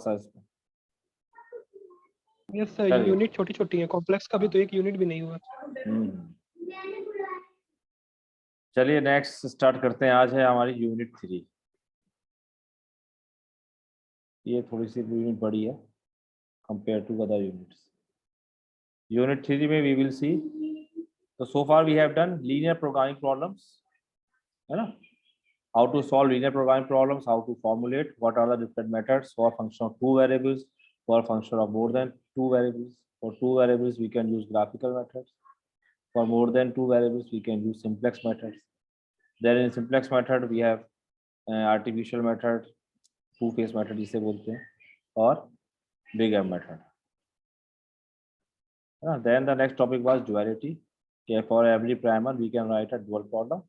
सा इसमें। Yes sir, unit छोटी छोटी है, कॉम्प्लेक्स का भी तो एक यूनिट भी नहीं हुआ। चलिए नेक्स्ट स्टार्ट करते हैं। आज है हमारी यूनिट 3। ये थोड़ी सी यूनिट बड़ी है compare to other units. Unit 3 में वी विल सी, तो so far we have done linear programming problems, है ना, how to solve linear programming problems, how to formulate, what are the different methods for function of 2 variables, for function of more than 2 variables. For 2 variables we can use graphical methods, for more than 2 variables we can use simplex methods. Then in simplex method we have artificial method, two-phase method जिसे बोलते हैं, और big M method. Then the next topic was duality. Okay, for every primer we can write a dual problem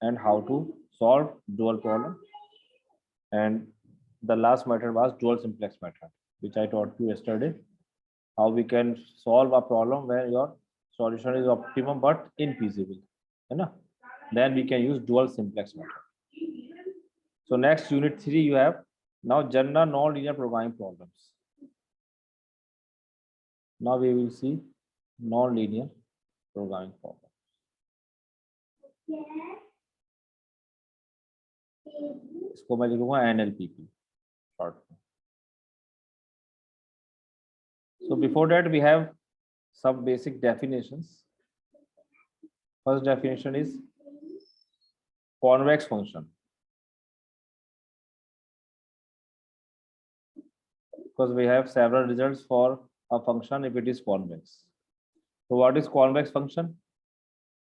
and how to solve dual problem. And the last method was dual simplex method, which I taught you yesterday, how we can solve a problem where your solution is optimum but infeasible, है ना? Then we can use dual simplex method. So next unit 3 you have now general non-linear programming problems. Now we will see non-linear programming problems. इसको मैं लिखूंगा NLPP short. So before that we have some basic definitions. First definition is convex function, because we have several results for a function if it is convex. So what is convex function?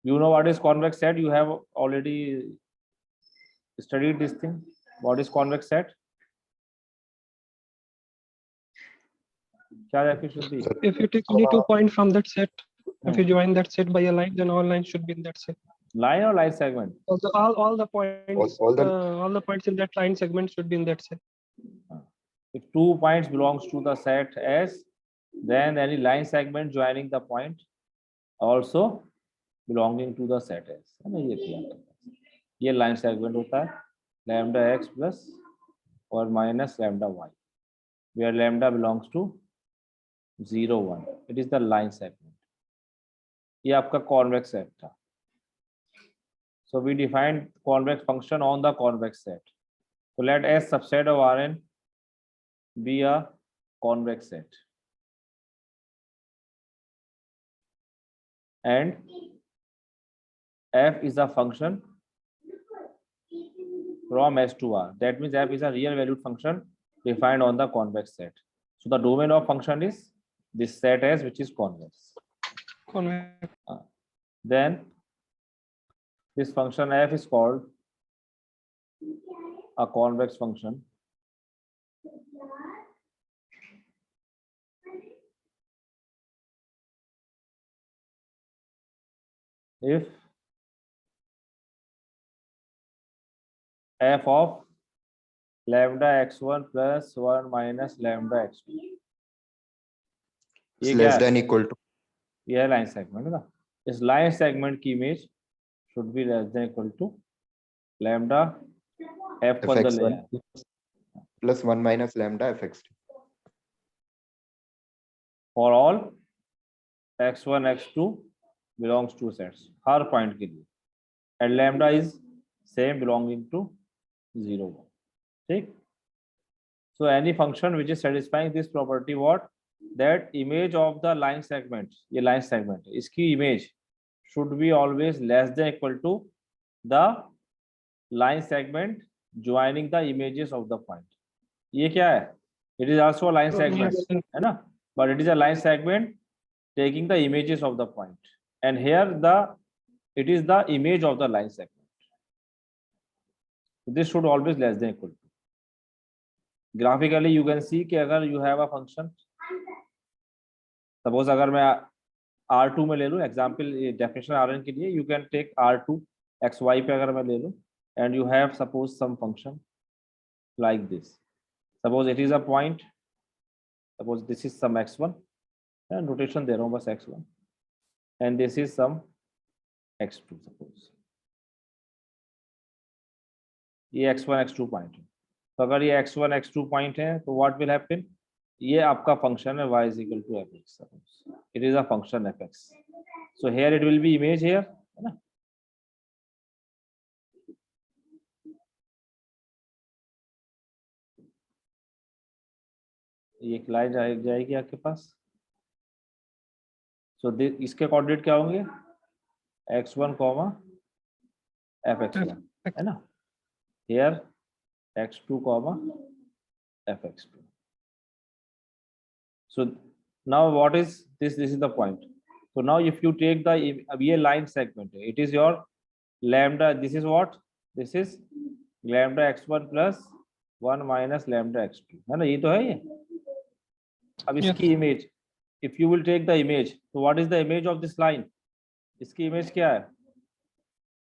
You know what is convex set? You have already studied this thing. What is convex set? क्या definition should be? If you take any 2 points from that set, if you join that set by a line, then all lines should be in that set. Line or line segment? Also, all the points, all the points in that line segment should be in that set. If 2 points belongs to the set S, then any line segment joining the point also belonging to the set S. है ना, ये थी आपके पास, ये line segment होता है lambda x plus or minus lambda y, where lambda belongs to 0, 1. It is the line segment. ये आपका convex set था. So we defined convex function on the convex set. So let S subset of Rn be a convex set, and f is a function from S to R. That means f is a real valued function defined on the convex set. So the domain of function is this set S, which is convex. Convex. Then this function f is called a convex function if f of lambda x1 plus 1 minus lambda x2 is less than equal to, ये line segment है ना, इस line segment की image should be less than equal to lambda f बदल है plus 1 minus lambda fx2 for all x1 x2 belongs to sets, her point के लिए, and lambda is same belonging to 0, 1. ठीक. So any function which is satisfying this property, what, that image of the line segment, ये line segment है, इसकी image should be always less than equal to the line segment joining the images of the point. ये क्या है? It is also a line segment, है ना? But it is a line segment taking the images of the point, and here it is the image of the line segment. This should always less than equal to. Graphically you can see कि अगर you have a function, suppose अगर मैं R2 में ले लूँ, example definition Rn के लिए, you can take R2 xy पे अगर मैं ले लूँ, and you have suppose some function like this. Suppose it is a point, suppose this is some x1, and notation दे रहा हूँ बस x1, and this is some x2, suppose ये x1 x2 point है. तो अगर ये x1 x2 पॉइंट है तो व्हाट विल हैपन, ये आपका फंक्शन है y is equal to fx, it is a function fx, so here it will be image here, है ना। ये एक लाइन जाएगी आपके पास, सो इसके कोऑर्डिनेट क्या होंगे, x1 कॉमा fx1, है ना, here x2 comma fx2. So now what is this, this is the point. So now if you take the, अब ये line segment है, it is your lambda, this is what, this is lambda x1 plus 1 minus lambda x2, है ना, ये तो है ये। अब इसकी image, if you will take the image, so what is the image of this line, इसकी image क्या है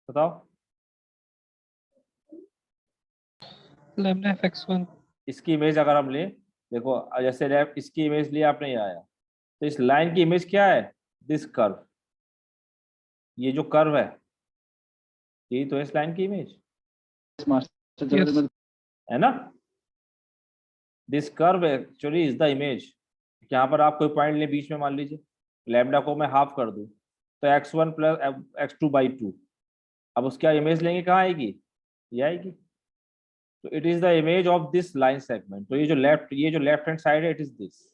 बताओ, lambda fx1. इसकी इमेज अगर हम लें, देखो जैसे इसकी इमेज लिया आपने, ये आया, तो इस लाइन की इमेज क्या है, दिस कर्व, ये जो कर्व है यही तो है इस लाइन की इमेज, Yes. है ना। This curve actually is the image. यहाँ पर आप कोई पॉइंट ले बीच में, मान लीजिए लैम्डा को मैं हाफ कर दूं तो x1 प्लस x2/2, अब उसका इमेज लेंगे कहाँ आएगी, ये आएगी, तो it is the image of this line segment. तो ये जो लेफ्ट हैंड साइड है इट इज दिस,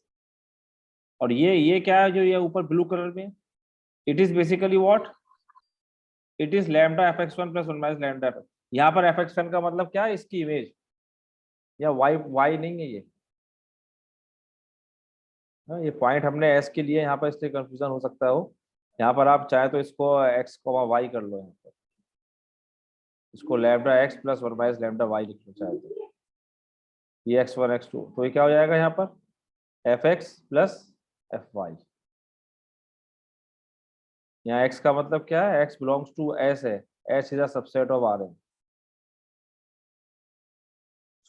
और ये क्या है जो ये ऊपर ब्लू कलर में, it is basically what, it is lambda fx1 plus 1 minus lambda fx। यहाँ पर fx1 का मतलब क्या है, इसकी इमेज, या y नहीं है ये, ये पॉइंट हमने s के लिए यहाँ पर, इसलिए कंफ्यूजन हो सकता है हो। यहाँ पर आप चाहे तो इसको x, y कर लो, यहाँ पर इसको lambda x plus 1 minus lambda y लिख लो चाहे तो, ये x1 x2, तो ये क्या हो जाएगा यहाँ पर fx प्लस fy। यहाँ x का मतलब क्या है, x बिलोंग्स टू s है, s is a subset of Rn।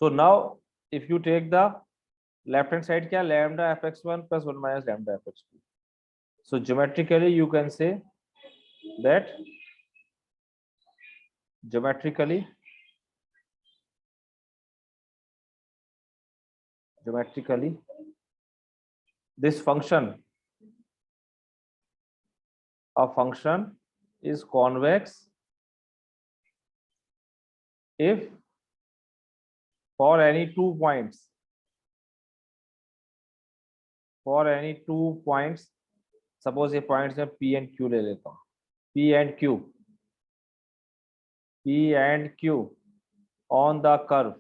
So now if you take the left hand side क्या, lambda fx1 plus 1 minus lambda fx2, so geometrically you can say that geometrically this function, a function is convex if for any 2 points, suppose ये points में p and q ले लेता हूँ, p and q on the curve,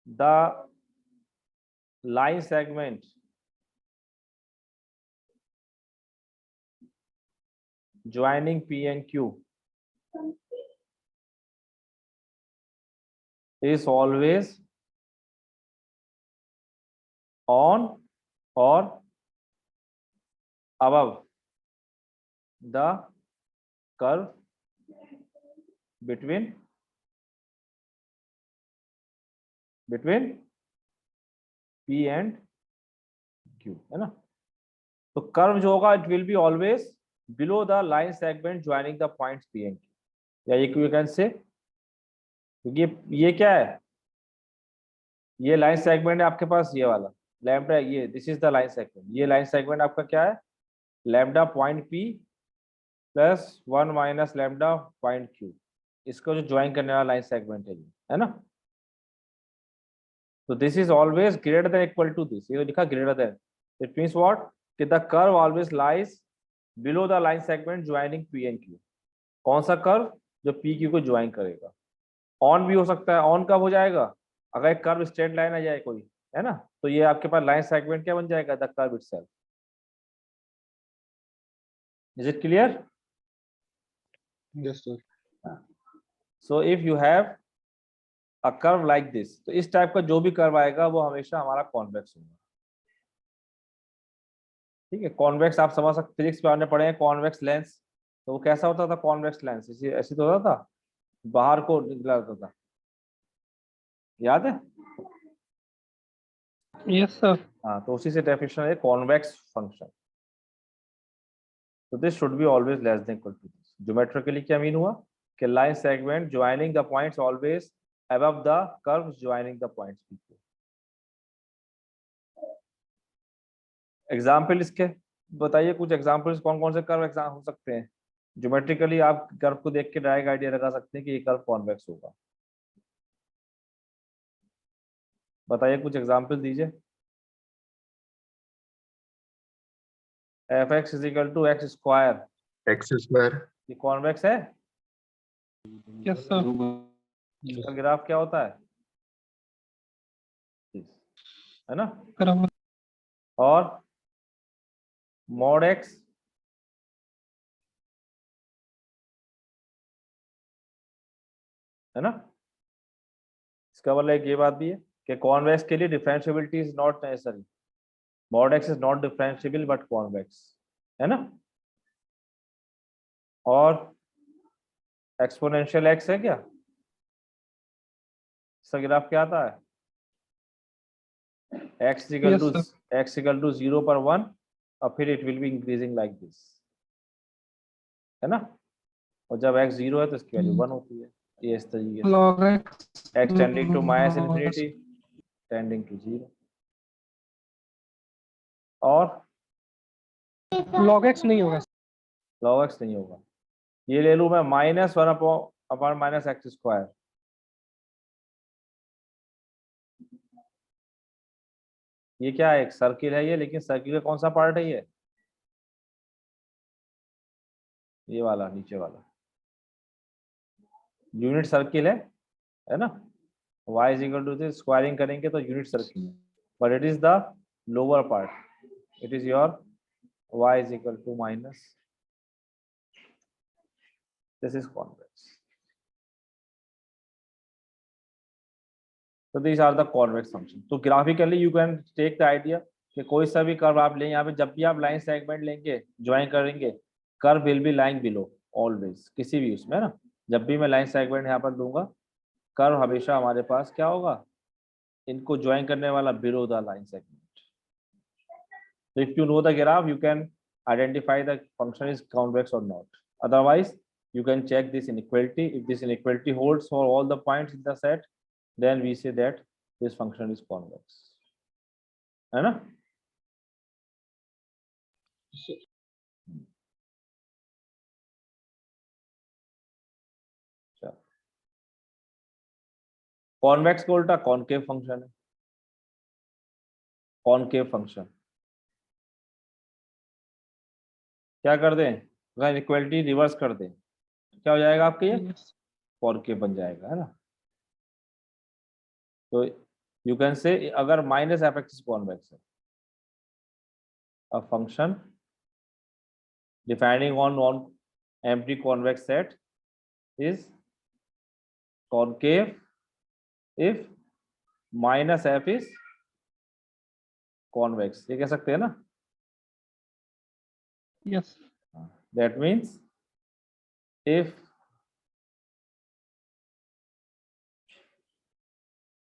the line segment joining p and q is always on or above the curve between P and Q, है ना। तो curve जो होगा it will be always below the line segment joining the points P and Q, या you can say, क्योंकि ये क्या है, ये लाइन सेगमेंट है आपके पास, ये वाला लैम्डा, ये this is the line segment, ये लाइन सेगमेंट आपका क्या है, lambda point P plus 1 minus lambda point Q, इसको जो ज्वाइन करने वाला लाइन सेगमेंट है ना। तो this is always greater than equal to this, ये लिखा greater than, it means what कि the curve always lies below the line segment joining P and Q। कौन सा कर्व, जो P Q को ज्वाइन करेगा। ऑन भी हो सकता है, ऑन कब हो जाएगा, अगर एक कर्व स्ट्रेट लाइन आ जाए कोई, है ना, तो ये आपके पास लाइन सेगमेंट क्या बन जाएगा, the curve itself. Is it clear? Yes, sir. So if you have a curve like this, तो इस टाइप का जो भी कर्व आएगा वो हमेशा हमारा कॉन्वेक्स होगा, ठीक है। कॉन्वेक्स आप समझ सकते, फिजिक्स में आपने पढ़े हैं कॉन्वेक्स लेंस, तो वो कैसा होता था कॉन्वेक्स लेंस, ऐसे तो होता था, बाहर को निकला होता था, याद है? Yes, sir. हाँ, तो उसी से डेफिनेशन है कॉन्वेक्स फंक्शन। तो this should be always less than equal to this. Geometrically क्या मीन हुआ कि line segment joining the points always above the curves joining the points P. Example इसके बताइए, कुछ एग्जाम्पल्स कौन कौन से कर्व एग्जाम हो सकते हैं। ज्योमेट्रिकली आप कर्व को देख के डायरेक्ट आइडिया लगा सकते हैं कि ये कर्व कॉन्वेक्स होगा। बताइए, कुछ एग्जाम्पल दीजिए। fx is equal to x square, X square. ये कॉन्वेक्स है। Yes, sir. इसका ग्राफ क्या होता है ना। बराबर. और मॉड एक्स है ना। इसका मतलब एक ये बात भी है कि कॉन्वेक्स के लिए differentiability is not necessary. Mod x is not differentiable but convex, है ना। और एक्सपोनेंशियल एक्स है क्या, इसका ग्राफ क्या आता है। x equal Yes, to sir. x equal to 0 पर 1 और फिर it will be increasing like this, है ना। और जब x 0 है तो इसकी वैल्यू 1 होती है। ये इस तरीके से Log x. x tending to minus infinity tending to 0। और Log x नहीं होगा. log x नहीं होगा। ये ले लूं मैं minus 1 upon minus x square. ये क्या है, एक सर्किल है ये, लेकिन सर्किल का कौन सा पार्ट है ये वाला नीचे वाला यूनिट सर्किल है ना। y is equal to this, squaring करेंगे तो unit circle, but it is the lower part, it is your y is equal to minus, this is convex. So these are the convex function. तो graphically you can take the idea कि कोई सा भी curve आप लें, यहाँ पे जब भी आप लाइन सेगमेंट लेंगे ज्वाइन करेंगे, curve will be lying below always, किसी भी उसमें ना। जब भी मैं लाइन सेगमेंट यहाँ पर लूंगा, कर्व हमेशा हमारे पास क्या होगा, इनको ज्वाइन करने वाला below the line segment. So if you know the graph, you can identify the function is convex or not. Otherwise, you can check this inequality. If this inequality holds for all the points in the set, then we say that this function is convex, है ना। Convex को उल्टा concave function है। Concave function क्या कर दें, अगर inequality reverse कर दें क्या हो जाएगा आपके, ये Yes. कॉनकेव बन जाएगा, है ना। तो यू कैन से अगर माइनस एफ एक्स कॉन्वेक्स है, a function defining on empty convex set is concave if minus f is convex, ये कह सकते हैं ना। Yes. That means if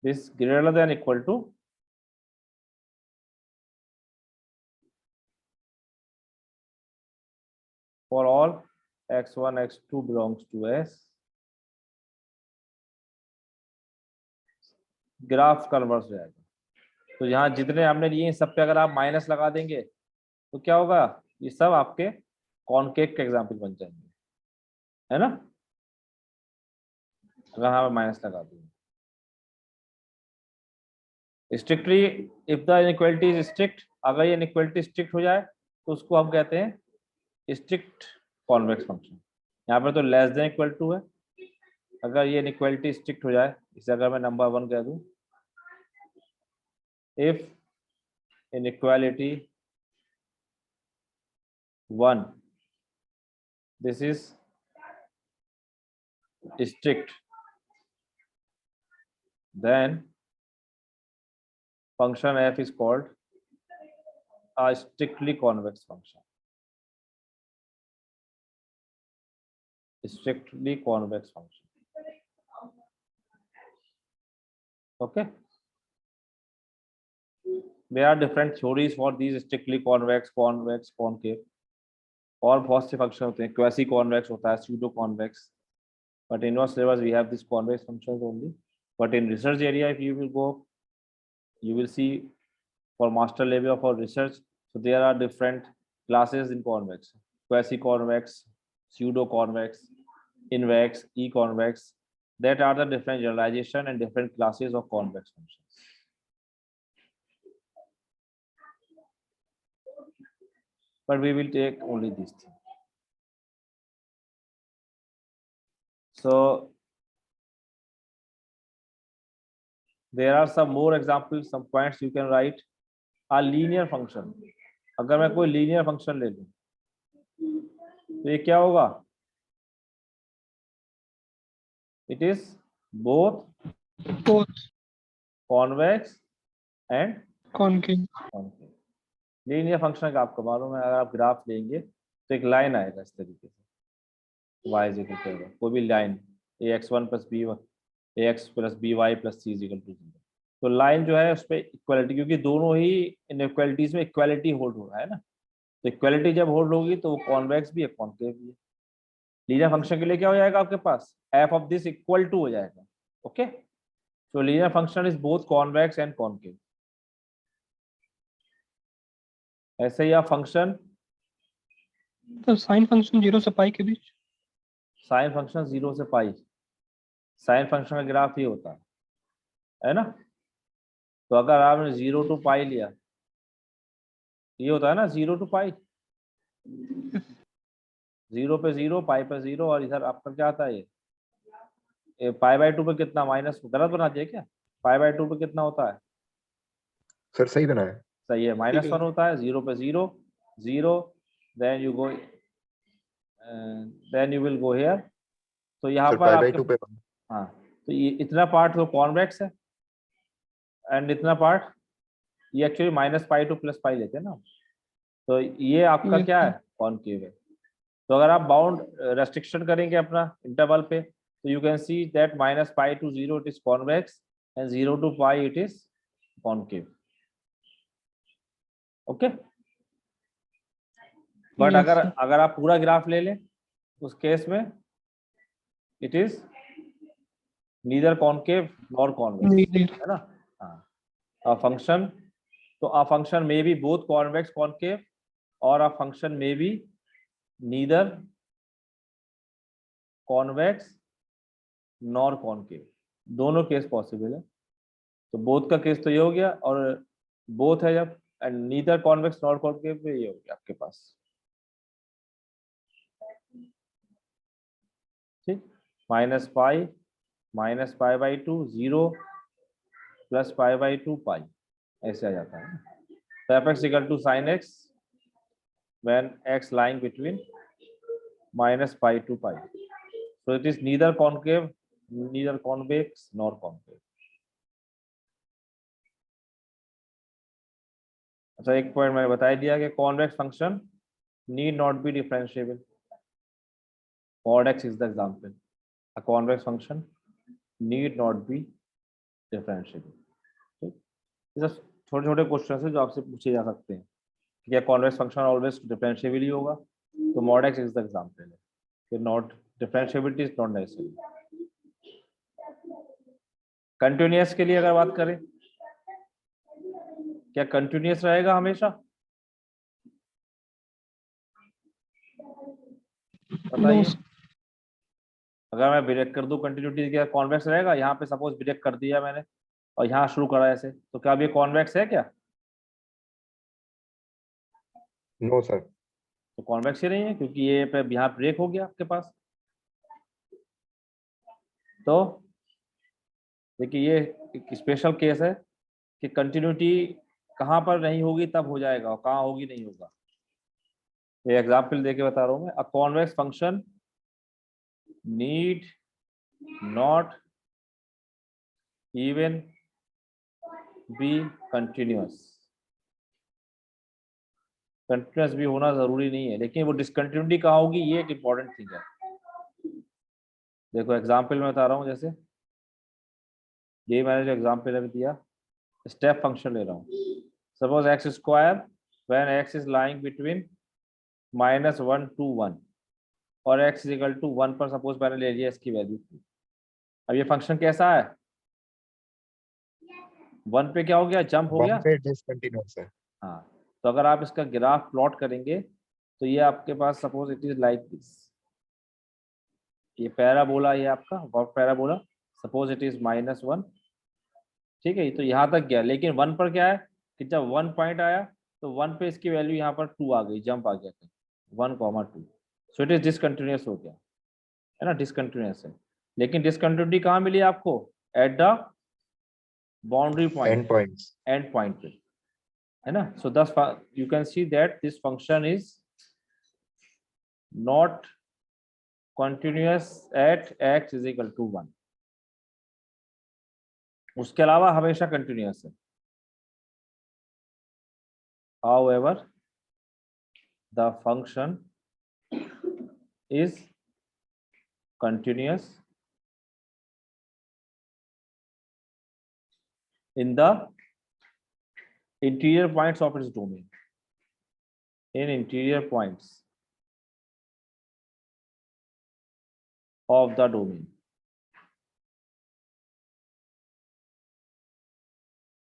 this greater than equal to for all x1 x2 belongs to S, graph converse हो जाएगा। तो यहाँ जितने हमने लिए सब पे अगर आप माइनस लगा देंगे तो क्या होगा, ये सब आपके कॉनकेव के एग्जाम्पल बन जाएंगे, है ना। अगर यहाँ पे माइनस लगा देंगे strictly, if the inequality is strict, अगर ये इनइक्वालिटी स्ट्रिक्ट हो जाए तो उसको हम कहते हैं स्ट्रिक्ट कॉन्वेक्स फंक्शन। यहाँ पर तो लेस देन इक्वल टू है, अगर ये इनइक्वालिटी स्ट्रिक्ट हो जाए, इसे अगर मैं नंबर 1 कह दूं, if inequality 1 this is strict, then function f is called a strictly convex function, strictly convex function, okay. There are different theories for these strictly convex, convex, concave, और बहुत से फंक्शन होते हैं, क्वासी कॉन्वेक्स होता है, pseudo convex, but in our syllabus we have this convex functions only. But in research area, if you will go, you will see for master level of our research, so there are different classes in convex: quasi-convex, pseudo-convex, invex, e-convex. That are the different generalization and different classes of convex functions. But we will take only these things. So there are some more examples, some points you can write. A linear function, अगर मैं कोई linear function ले लूं तो ये क्या होगा? It is both convex and concave. concave. Linear function का आपको मालूम है, अगर आप ग्राफ लेंगे तो एक लाइन आएगा इस तरीके से, y इज इक्वल टू कोई भी line ax1 plus b1 ax plus by plus c is equal to 0. तो लाइन जो है उस पर इक्वालिटी, क्योंकि दोनों ही इनइक्वालिटीज में इक्वालिटी होल्ड हो रहा है ना, तो इक्वालिटी जब होल्ड होगी तो वो कॉन्वेक्स भी है कॉन्केव भी है. लीनियर फंक्शन के लिए क्या हो जाएगा आपके पास? f of this equal to हो जाएगा. Okay, so linear function is both convex and concave. ऐसे ही आप फंक्शन, तो साइन फंक्शन 0 से पाई के बीच, साइन फंक्शन 0 से पाई, साइन फंक्शन का ग्राफ ये होता है ना. तो अगर आपने 0 टू पाई लिया, ये होता है ना 0 टू पाई, 0 पे 0, पाई पे 0, और इधर आपका क्या आता है ये पाई बाय 2 पे कितना माइनस, गलत बना दिया क्या? पाई बाय 2 पे कितना होता है? सर सही बना है. सही है, -1 होता है. 0 पे 0, 0, then you go, then you will go here. तो यहाँ सर पर पाई बाय आपके 2 पे हाँ, तो ये इतना पार्ट तो कॉन्वेक्स है एंड इतना पार्ट ये एक्चुअली -पाई टू +पाई लेते हैं ना, तो ये आपका क्या है? कॉनकेव है. तो अगर आप बाउंड रेस्ट्रिक्शन करेंगे अपना इंटरवल पे, तो you can see that -pi to 0 it is convex and 0 to pi it is concave. Okay, but Yes, अगर sir. अगर आप पूरा ग्राफ ले लें उस केस में it is neither concave nor convex, Neither. है ना. हाँ, a function, so a function may be both convex concave or a function may be neither convex nor concave. दोनों केस पॉसिबल है. तो बोथ का केस तो ये हो गया, और बोथ है जब, and neither convex nor concave ये हो गया आपके पास. ठीक, -pi by 2, 0 plus pi by 2 pi, ऐसे आ जाता है. तो f(x) equal to sin x when x lying between -pi to pi. So it is neither concave, neither convex nor concave. अच्छा, एक पॉइंट मैंने बता दिया कि convex function need not be differentiable. Mod x is the example. A convex function need not be differentiable. ठीक, ये सब छोटे छोटे क्वेश्चन है जो आपसे पूछे जा सकते हैं. क्या कॉन्वेक्स फंक्शन ऑलवेज डिफरेंशिएबल ही होगा? तो mod x is the example है कि not differentiability is not necessary. Continuous के लिए अगर बात करें, क्या कंटिन्यूअस रहेगा हमेशा? बताइए. No, अगर मैं ब्रेक कर दूं कंटिन्यूटी, क्या कॉन्वेक्स रहेगा? यहाँ पे सपोज ब्रेक कर दिया मैंने और यहाँ शुरू करा ऐसे, तो क्या अब ये कॉन्वेक्स है क्या? No sir. तो कॉन्वेक्स ही नहीं है, क्योंकि ये पे यहाँ ब्रेक हो गया आपके पास. तो देखिए ये एक स्पेशल केस है कि कंटिन्यूटी कहाँ पर नहीं होगी तब हो जाएगा, और कहाँ होगी नहीं होगा. ये एग्जाम्पल देके बता रहा हूँ मैं. A convex function need not even be continuous. Continuous भी होना जरूरी नहीं है, लेकिन वो डिसकंटिन्यूटी कहाँ होगी ये एक इंपॉर्टेंट थिंग है. देखो एग्जाम्पल में बता रहा हूँ, जैसे ये मैंने जो एग्जाम्पल अभी दिया, स्टेप फंक्शन ले रहा हूँ. Suppose x square when x is lying between -1 to 1 और x इज इक्वल टू 1 पर सपोज मैंने ले लिया इसकी वैल्यू. अब ये फंक्शन कैसा है? 1 पे क्या हो गया, जंप हो 1 गया। पे डिसकंटिन्यूअस है। हाँ, तो अगर आप इसका ग्राफ प्लॉट करेंगे तो ये आपके पास suppose it is like this, ये पैराबोला, ये आपका वर्ग पैराबोला, सपोज इट इज -1, ठीक है। तो यहाँ तक गया, लेकिन 1 पर क्या है कि जब 1 पॉइंट आया तो 1 पे इसकी वैल्यू यहाँ पर 2 आ गई, जंप आ गया 1,2, सो इट इज डिसकंटिन्यूअस हो गया, है ना, डिसकंटिन्यूअस है। लेकिन डिसकंटिन्यूटी कहाँ मिली आपको, at the boundary and point, points. And point पे, है ना। सो दस you can see that this function is not continuous at x is equal to 1। उसके अलावा हमेशा कंटिन्यूअस है। however the function is continuous in the interior points of its domain, in interior points of the domain,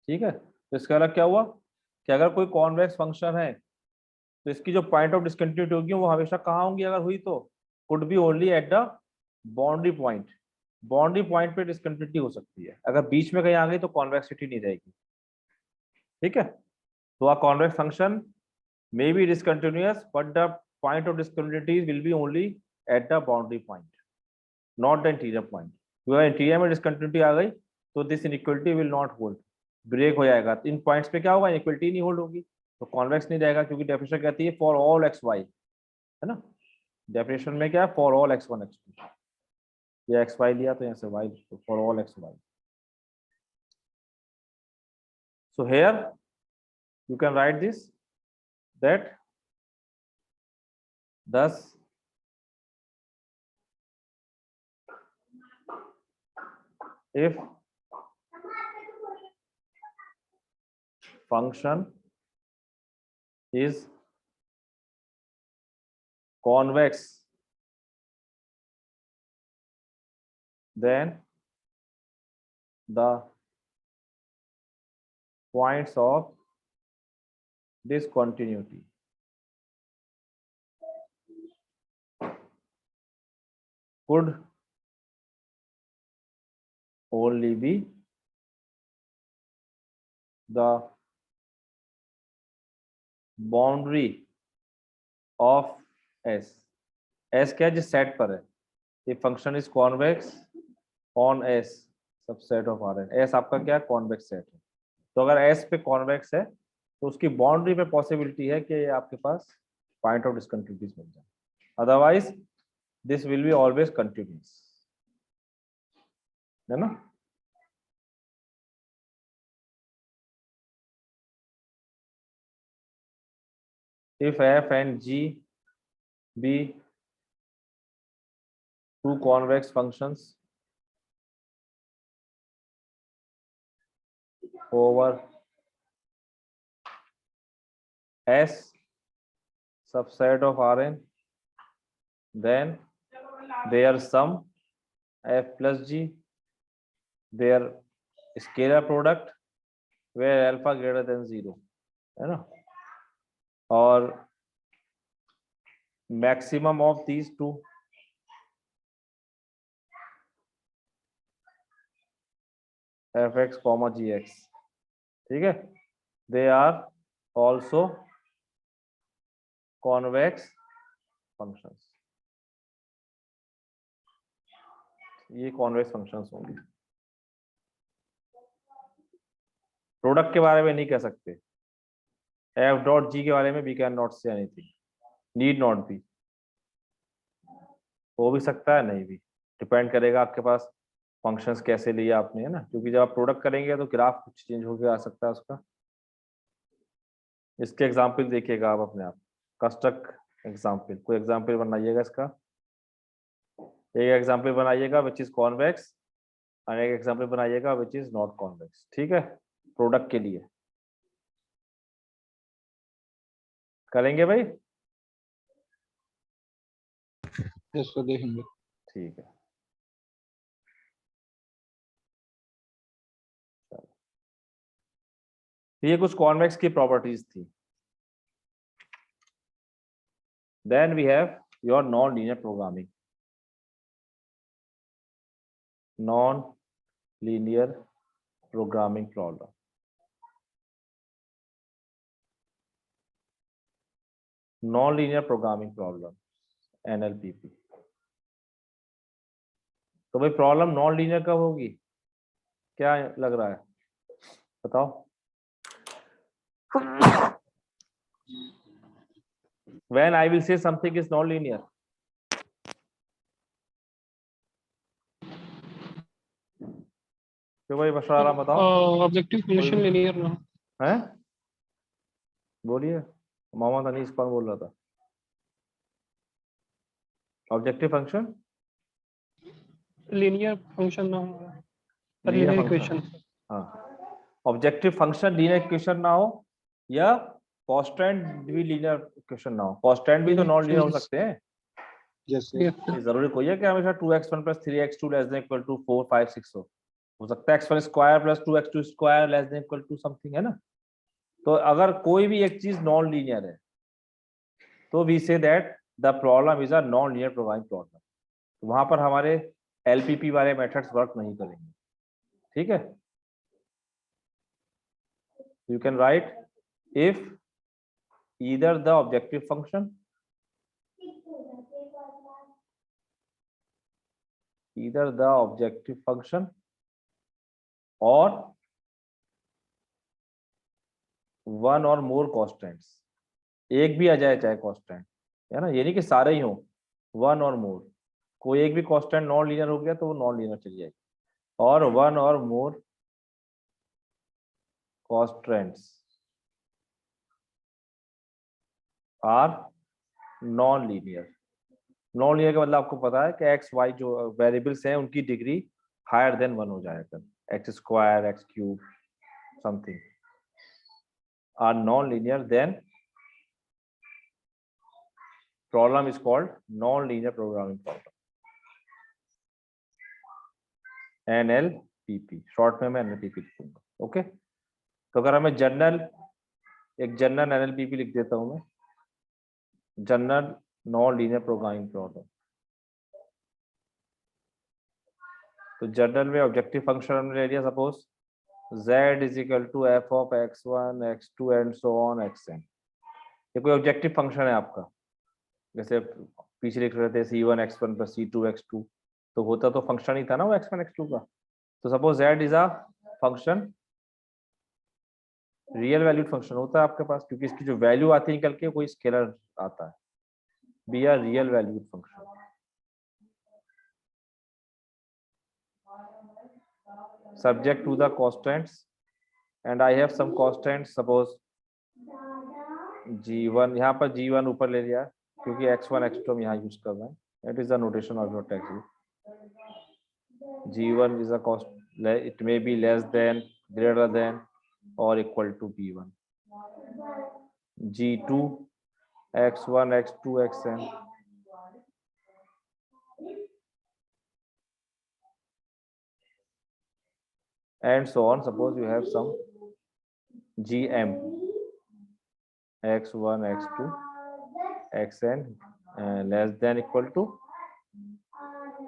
ठीक है। तो इसका अलग क्या हुआ कि अगर कोई कॉन्वेक्स फंक्शन है तो इसकी जो पॉइंट ऑफ डिसकंटिन्यूटी होगी वो हमेशा कहाँ होंगी, अगर हुई तो could be only at the boundary point. Boundary point पे डिसकंटिन्यूटी हो सकती है, अगर बीच में कहीं आ गई तो कॉन्वेक्सिटी नहीं रहेगी, ठीक है। तो a convex function may be discontinuous but the point of discontinuity will be only at the boundary point, not the interior point। अगर इंटीरियर में डिसकंटिन्यूटी आ गई तो this inequality will not hold, break हो जाएगा। इन पॉइंट्स पे क्या होगा, इनइक्वलिटी नहीं होल्ड होगी, तो कॉन्वेक्स नहीं रहेगा, क्योंकि डेफिनेशन कहती है फॉर ऑल एक्स वाई, है ना। डेफिनेशन में क्या है, फॉर ऑल x1 x2, ये एक्स वाई लिया तो यहाँ से y, for all x y. So here you can write this that thus if function is convex then the points of discontinuity could only be the boundary of S। S क्या है, जिस set पर है, ये function is convex on S subset of Rn। S आपका क्या है, convex set है। तो अगर S पे कॉन्वेक्स है तो उसकी बाउंड्री पे पॉसिबिलिटी है कि आपके पास पॉइंट ऑफ डिसकंटिन्यूटीज मिल जाए, otherwise this will be always continuous, है ना। if f and g be two convex functions over S subset of Rn, then their sum f plus g, their scalar product where alpha greater than 0, है ना, और maximum of these two fx comma gx, ठीक है, they are also convex functions, ये convex functions होंगे। Product के बारे में नहीं कह सकते, एफ डॉट जी के बारे में we can not say anything, need not be, हो भी सकता है नहीं भी, डिपेंड करेगा आपके पास फंक्शंस कैसे लिए आपने, है ना, क्योंकि जब आप प्रोडक्ट करेंगे तो ग्राफ कुछ चेंज होकर आ सकता है उसका। इसके एग्जाम्पल देखिएगा आप अपने आप, कंस्ट्रक्ट एग्जाम्पल, कोई एग्जाम्पल बनाइएगा इसका, एक एग्जाम्पल बनाइएगा विच इज कॉन्वेक्स और एक एग्जाम्पल बनाइएगा विच इज नॉट कॉन्वेक्स, ठीक है, प्रोडक्ट के लिए करेंगे भाई, यस सर, देखेंगे। ठीक है। ये कुछ कॉन्वेक्स की प्रॉपर्टीज थी. Then we have your non-linear programming. Non-linear programming problem. Non-linear programming problem, NLPP. तो भाई प्रॉब्लम नॉन लीनियर कब होगी, क्या लग रहा है, बताओ. When I will say something is non-linear. क्यों भाई बशरारा बताओ. ऑब्जेक्टिव फंक्शन लीनियर ना हैं, बोलिए. मोहम्मद अनीस कौन बोल रहा था. ऑब्जेक्टिव फंक्शन लीनियर फंक्शन ना हो, लीनियर लीनियर फंक्शन. इक्वेशन. हाँ, ऑब्जेक्टिव फंक्शन लीनियर इक्वेशन ना हो या कांस्टेंट भी लीनियर इक्वेशन ना हो. कांस्टेंट भी तो नॉन लीनियर हो सकते हैं. Yes, sir. ये जरूरी कोई है कि हमेशा 2x1 + 3x2 ≤ 4 5 6 हो सकता है x1 square + 2x2 square ≤ something, है ना. तो अगर कोई भी एक चीज नॉन लीनियर है तो we say that the problem is a non linear programming problem. वहां पर हमारे एलपीपी वाले मेथड्स वर्क नहीं करेंगे. ठीक है. You can right if either the objective function either the objective function or one or more constants. एक भी आ जाए चाहे कांस्टेंट, है ना, ये नहीं कि सारे ही हो. वन और मोर, कोई एक भी कांस्टेंट नॉन लीनियर हो गया तो वो नॉन लीनियर चली जाएगी. और वन और more constants are non linear. Non linear का मतलब आपको पता है कि एक्स वाई जो वेरिएबल्स हैं उनकी डिग्री हायर देन 1 हो जाएगा. X square, x cube, something are non linear, then problem is called non-linear programming problem, NLPP. Short में मैं NLPP लिखूंगा. ओके. तो अगर हमें एक जनरल NLPP लिख देता हूं मैं, general non linear programming problem. तो जनरल में ऑब्जेक्टिव फंक्शन हमने ले लिया. Suppose z = f of x1 x2 and so on xn. ये कोई ऑब्जेक्टिव फंक्शन है आपका. जैसे पीछे लिख रहे थे c1 x1 + c2 x2, तो होता तो फंक्शन ही था ना वो x1 x2 का. तो suppose z is a function, real valued function होता है आपके पास, क्योंकि इसकी जो वैल्यू आती है निकल के कोई स्केलर आता है. B are real valued function. Subject to the constants and I have some constants. Suppose g1, यहाँ पर g1 ऊपर ले लिया क्योंकि x1 x2 हम यहाँ यूज कर रहे हैं. That is the notation of your textbook. g1 is a cost, it may be less than, greater than or equal to b1. g2 x1 x2 xn. and so on. Suppose you have some gm x1 x2 xn less than equal to,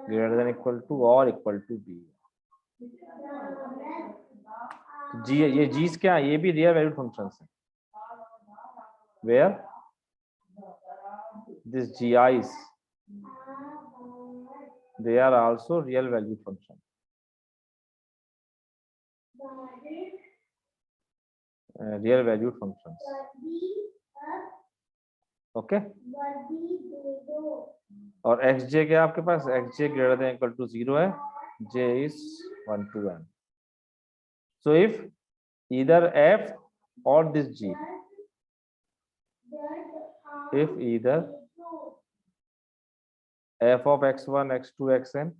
greater than equal to or equal to b. जी, ये जीस क्या है, ये भी real valued functions हैं. Where this gi's, they are also real valued function. Real valued functions. Okay. और xj क्या आपके पास, xj greater than equal to 0 है, j is 1 to n. So if either f or this g, if either f of x1 x2 xn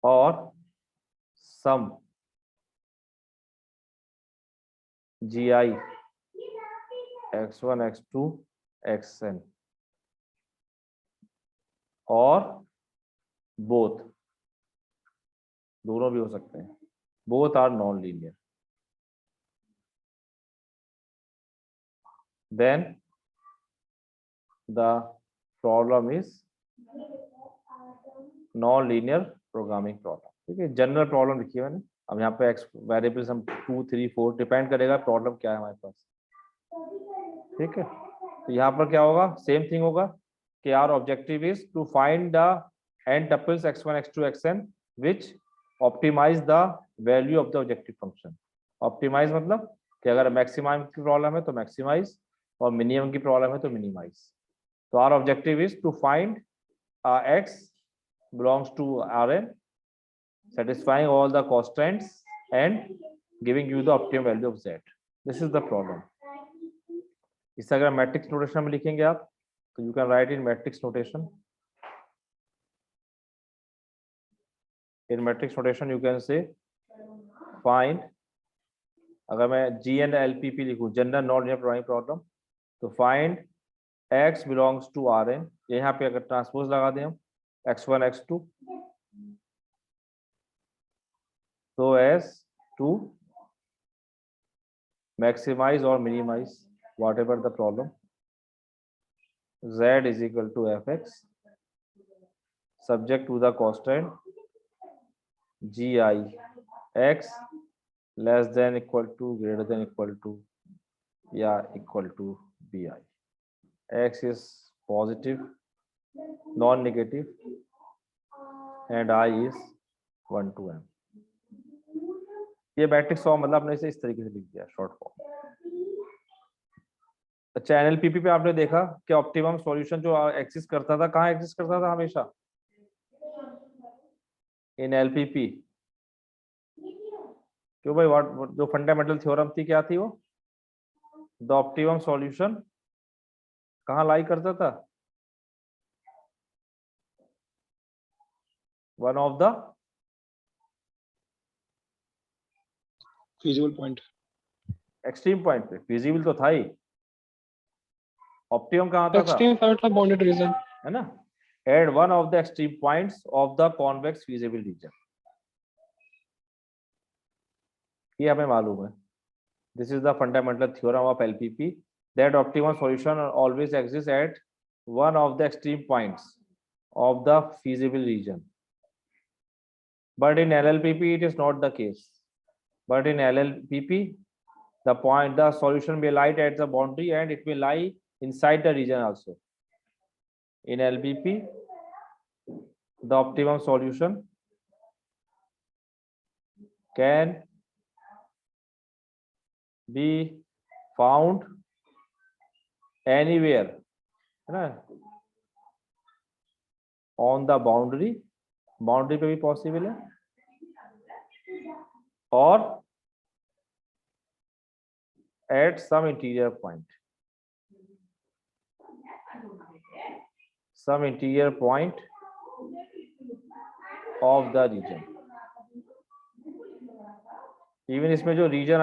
or some gi x1 x2 xn और both, दोनों भी हो सकते हैं, both are non-linear. then the problem is non linear programming problem. ठीक है, general problem लिखी है मैंने। अब यहाँ पे एक्स वेरिएबल्स हम 2 3 4 डिपेंड करेगा प्रॉब्लम क्या है हमारे पास। ठीक है, तो यहाँ पर क्या होगा, सेम थिंग होगा कि our objective is to find the n tuples x1 x2 xn which optimize the value of the objective function. Optimize मतलब कि अगर मैक्सिमम की प्रॉब्लम है तो मैक्सिमाइज और मिनिमम की प्रॉब्लम है तो मिनिमाइज। तो our objective is to find x belongs to Rn, satisfying all the constraints and giving you the optimum value of z. This is the problem. इसे अगर मैट्रिक्स नोटेशन में लिखेंगे आप तो you can write in matrix notation. In matrix notation you can say find, अगर मैं GN LPP लिखूं general non linear programming problem, तो find x belongs to Rn, यहाँ पे अगर ट्रांसपोज लगा दें हम x1 x2 so as to maximize or minimize whatever the problem, z is equal to fx subject to the constant gi x less than equal to greater than equal to या equal to bi. X is positive non negative and I is 1 to m. ये matrix form मतलब आपने इसे इस तरीके से लिख दिया शॉर्ट फॉर्म। अच्छा, एनएलपीपी पे आपने देखा कि ऑप्टिमम सॉल्यूशन जो एग्जिस्ट करता था, कहाँ एग्जिस्ट करता था हमेशा? इन एलपीपी। क्यों भाई, व्हाट जो फंडामेंटल थ्योरम थी क्या थी वो? द ऑप्टिमम सॉल्यूशन कहाँ लाई करता था? One of the feasible point. Extreme point पे। फिजिबल तो था ही, ऑप्टिमम कहाँ आता था? Extreme part of bounded region. है ना, at one of the extreme points of the convex feasible region. ये हमें मालूम है। This is the fundamental theorem of LPP that optimum solution always exist at one of the extreme points of the feasible region, but in LLPP it is not the case. But in LLPP, the solution may lie at the boundary and it may lie inside the region also. In LBP, the optimum solution can be found anywhere, on the boundary पे भी possible है, or at some interior point, of the region. Even इसमें जो region